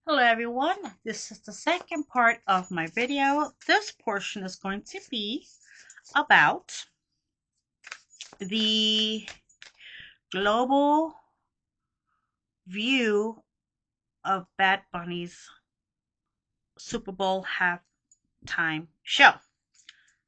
Hello everyone, this is the second part of my video. This portion is going to be about the global view of Bad Bunny's Super Bowl halftime show.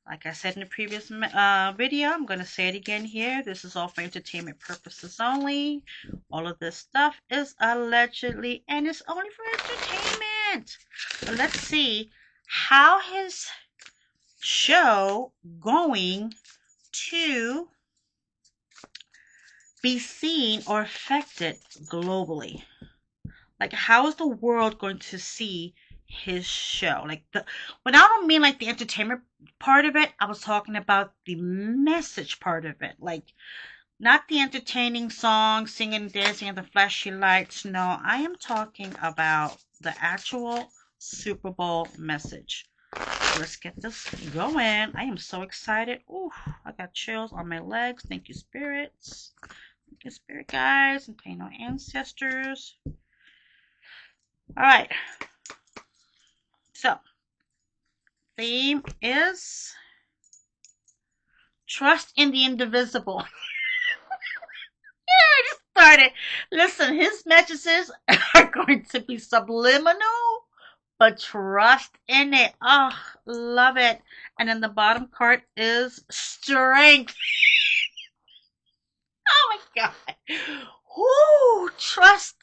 Like I said in the previous video, I'm going to say it again here. This is all for entertainment purposes only. All of this stuff is allegedly, and it's only for entertainment. But let's see how his show going to be seen or affected globally. Like, how is the world going to see his show? When I don't mean like the entertainment part of it, I was talking about the message part of it. Like, not the entertaining songs, singing, dancing, and the flashy lights. No, I am talking about the actual Super Bowl message. Let's get this going. I am so excited. Ooh, I got chills on my legs. Thank you, spirits. Thank you, spirit guides, and thank you, ancestors. All right. So, theme is trust in the indivisible. I just started. Listen, his messages are going to be subliminal, but trust in it. Oh, love it. And then the bottom card is strength. Oh my God. Whoo, trust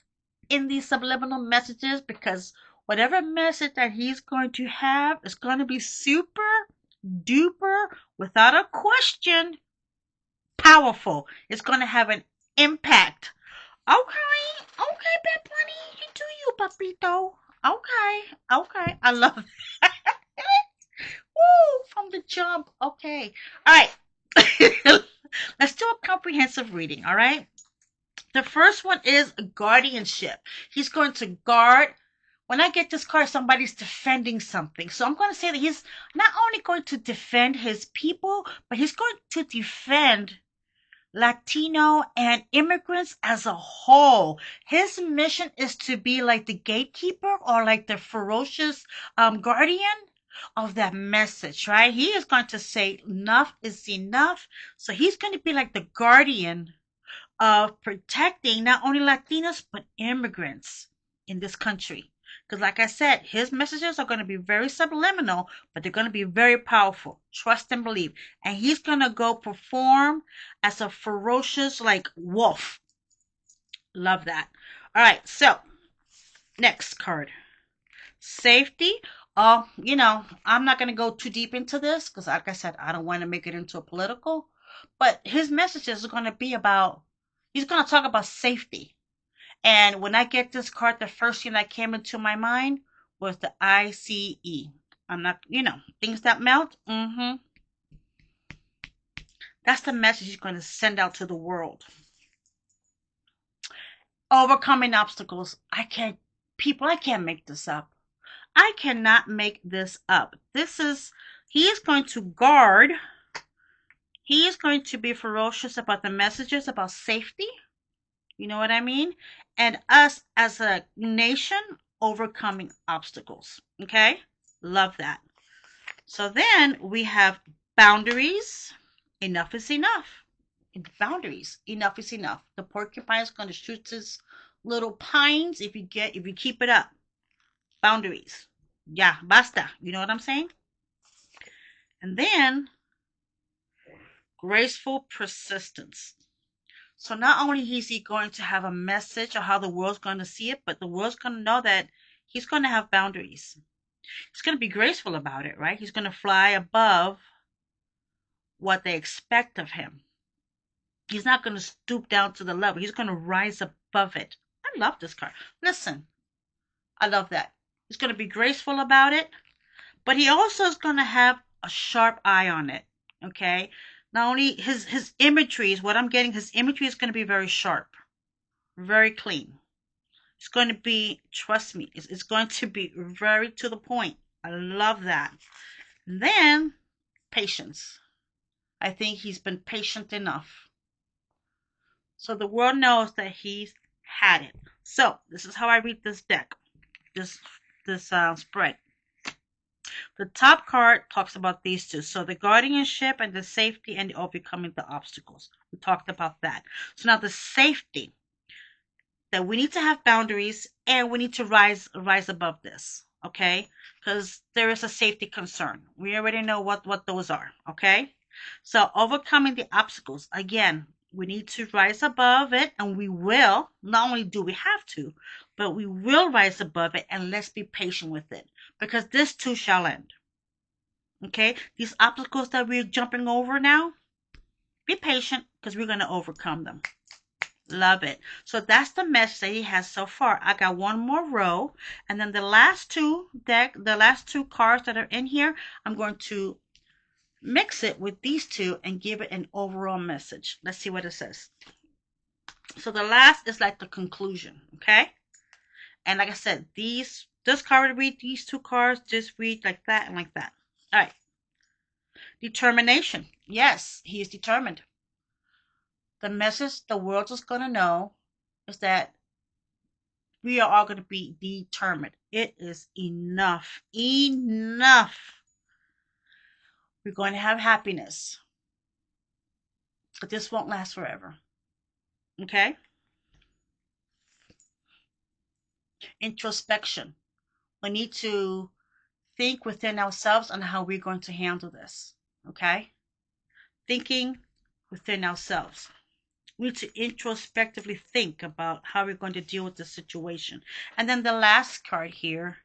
in these subliminal messages, because whatever message that he's going to have is going to be super duper, without a question, powerful. It's going to have an impact. Okay, okay, Bad Bunny, you do you, papito. Okay, I love it. Woo, from the jump. Okay, all right. Let's do a comprehensive reading, all right? The first one is guardianship. He's going to guard. When I get this card, somebody's defending something. So I'm going to say that he's not only going to defend his people, but he's going to defend Latino and immigrants as a whole. His mission is to be like the gatekeeper, or like the ferocious guardian of that message, right? He is going to say enough is enough. So he's going to be like the guardian of protecting not only Latinos but immigrants in this country. Because, like I said, his messages are going to be very subliminal, but they're going to be very powerful. Trust and believe. And he's going to go perform as a ferocious, like, wolf. Love that. All right, so next card, safety. I'm not going to go too deep into this because, like I said, I don't want to make it into a political. But his messages are going to be about, he's going to talk about safety. And when I get this card, the first thing that came into my mind was the ICE. I'm not, things that melt. That's the message he's going to send out to the world. Overcoming obstacles. I can't make this up. I cannot make this up. He is going to guard. He is going to be ferocious about the messages about safety. You know what I mean? And us as a nation overcoming obstacles. Okay? Love that. So then we have boundaries. Enough is enough. Boundaries. Enough is enough. The porcupine is going to shoot his little pines if you keep it up. Boundaries. Yeah, basta. You know what I'm saying? And then graceful persistence. So not only is he going to have a message of how the world's going to see it, but the world's going to know that he's going to have boundaries. He's going to be graceful about it, right? He's going to fly above what they expect of him. He's not going to stoop down to the level. He's going to rise above it. I love this card. Listen, I love that. He's going to be graceful about it, but he also is going to have a sharp eye on it, okay? Not only his imagery is what I'm getting, his imagery is going to be very sharp, very clean. It's going to be, trust me, it's going to be very to the point. I love that. And then, patience. I think he's been patient enough. So the world knows that he's had it. So, this is how I read this deck. this spread. The top card talks about these two. So the guardianship and the safety and the overcoming the obstacles. We talked about that. So now the safety, that we need to have boundaries and we need to rise above this. Okay? Because there is a safety concern. We already know what those are. Okay? So overcoming the obstacles, again, we need to rise above it, and we will. Not only do we have to, but we will rise above it, and let's be patient with it, because this too shall end. Okay, these obstacles that we're jumping over now, be patient, because we're going to overcome them. Love it. So that's the message that he has so far. I got one more row, and then the last two cards that are in here, I'm going to mix it with these two and give it an overall message. Let's see what it says. So the last is like the conclusion, okay? And like I said, this card read these two cards, just read like that and like that. All right. Determination. Yes, he is determined. The message the world is going to know is that we are all going to be determined. It is enough. Enough. We're going to have happiness. But this won't last forever. Okay? Introspection. We need to think within ourselves on how we're going to handle this. Okay? Thinking within ourselves. We need to introspectively think about how we're going to deal with the situation. And then the last card here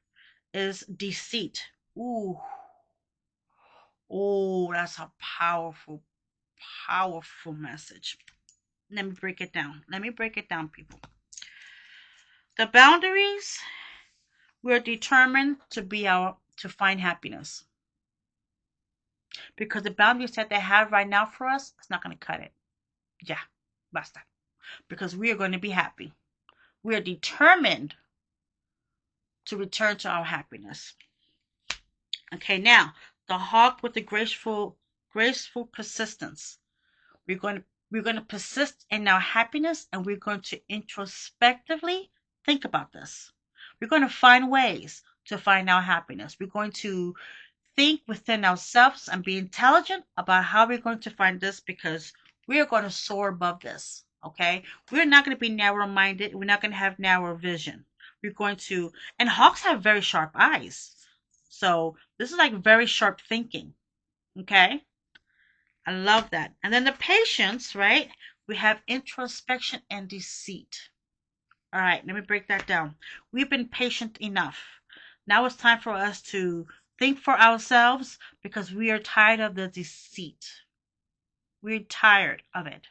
is deceit. Ooh. Oh, that's a powerful, powerful message. Let me break it down. People. The boundaries, we're determined to find happiness. Because the boundaries that they have right now for us, it's not going to cut it. Yeah, basta. Because we are going to be happy. We are determined to return to our happiness. Okay, now the hawk with the graceful persistence. We're going to persist in our happiness, and we're going to introspectively think about this. We're going to find ways to find our happiness. We're going to think within ourselves and be intelligent about how we're going to find this, because we are going to soar above this. Okay, we're not going to be narrow-minded. We're not going to have narrow vision. We're going to, and hawks have very sharp eyes, so this is like very sharp thinking. Okay, I love that. And then the patience, right? We have introspection and deceit. All right, let me break that down. We've been patient enough. Now it's time for us to think for ourselves, because we are tired of the deceit. We're tired of it.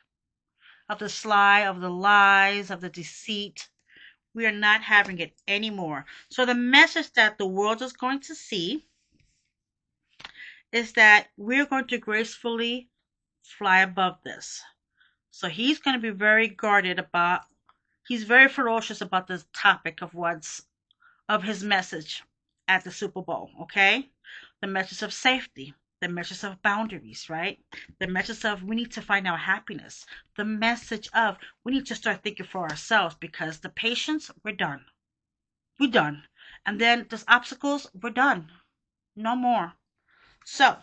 Of the sly, of the lies, of the deceit. We are not having it anymore. So the message that the world is going to see is that we're going to gracefully fly above this. So he's going to be very guarded about, he's very ferocious about this topic of his message at the Super Bowl, okay? The message of safety, the message of boundaries, right? The message of we need to find our happiness. The message of we need to start thinking for ourselves, because the patience, we're done. We're done. And then those obstacles, we're done. No more. So,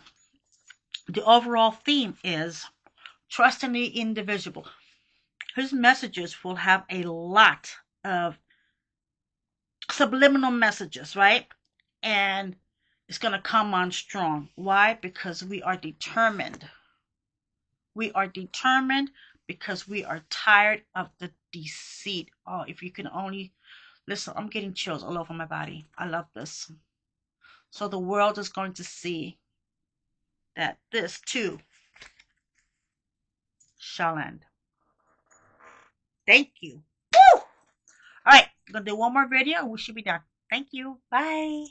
the overall theme is trust in the individual. His messages will have a lot of subliminal messages, right? And it's going to come on strong. Why? Because we are determined. We are determined because we are tired of the deceit. Oh, if you can only listen, I'm getting chills all over my body. I love this. So the world is going to see that this too shall end. Thank you. Woo! All right, I'm going to do one more video and we should be done. Thank you. Bye.